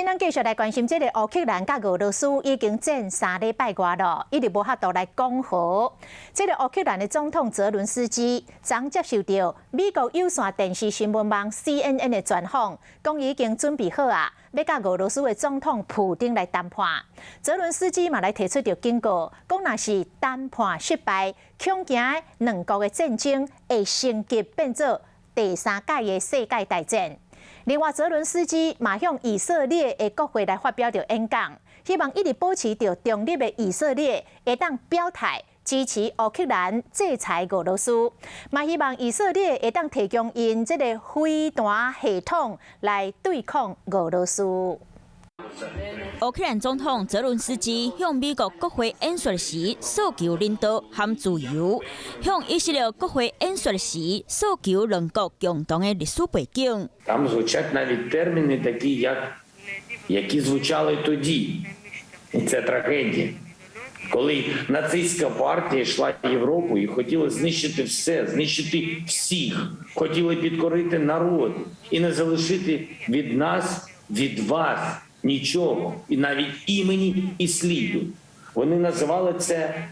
紧咱继续来关心这个乌克兰甲俄罗斯已经战3礼拜外了，一直无法度来讲和。这个乌克兰的总统泽伦斯基昨接受到美国有线电视新闻网 CNN 的专访，讲已经准备好啊，要甲俄罗斯的总统普丁来谈判。泽伦斯基嘛来提出着警告，讲若是谈判失败，恐惊两国的战争会升级变做第三届的世界大战。另外，泽伦斯基嘛向以色列的国会来发表着演讲，希望一直保持着中立的以色列会当表态支持乌克兰制裁俄罗斯，嘛希望以色列会当提供因这个飞弹系统来对抗俄罗斯。乌克兰总统泽伦斯基向美国国会演说时诉求人道和自由，向以色列国会演说時訴求兩國共同嘅歷史背景。Там звучать навіть терміни такі, які звучали тоді. І це трагедія. Коли нацистська партія йшла в Європу і хотіла знищити все, знищити всіх, хотіли підкорити народ і не залишити від нас, від вас нічого, і навіть імені і сліду. Вони називали це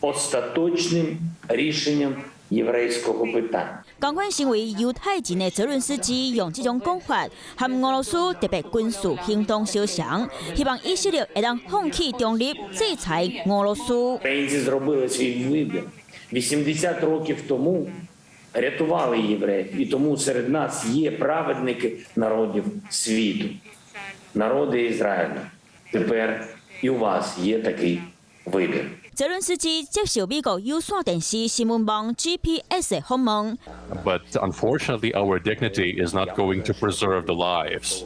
остаточним рішенням єврейського питання. 同款身為猶太人的澤倫斯基用這種講法，和俄羅斯特別軍事行動相像，希望以色列會當放棄中立，制裁俄羅斯。 Українці зробили свій вибір. 80 років тому рятували євреїв, і тому серед нас є праведники народів світу. Народи Ізраїлю. Тепер і у вас є такий вибір. 澤倫斯基接受美國有線電視新聞網 GPS 的訪問。 But unfortunately, our dignity is not going to preserve the lives.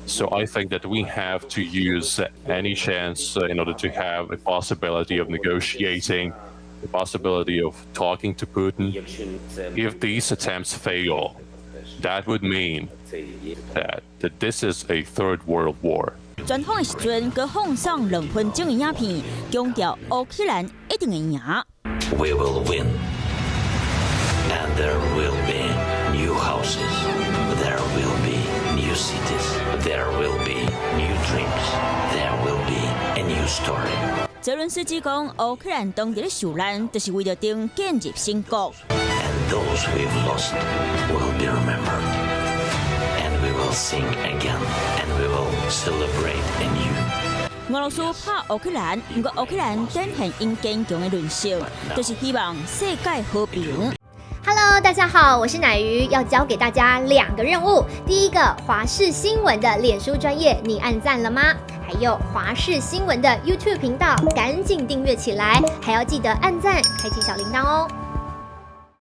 So I think that we have to use any chance in order to have a possibility of negotiating, the possibility of talking to Putin. If these attempts fail, that would mean that this is a third world war. 專訪的時陣，佢放上2分鐘的影片，強調烏克蘭一定會贏。 We will win, and there will be new houses, there will be new cities, there will be new dreams, there will be a new story. 澤倫斯基講，烏克蘭當地的受難，就是為了定建立新國。 And those we've lost will be remembered, and we will sing again, and we will celebrate anew. 俄羅斯怕烏克蘭，不過烏克蘭展現因堅強的韌性，就是希望世界和平。 Hello， 大家好，我是乃瑜，要教给大家2个任务。第一个，华视新闻的脸书专页，你按赞了吗？还有华视新闻的 YouTube 频道，赶紧订阅起来，还要记得按赞，开启小铃铛哦。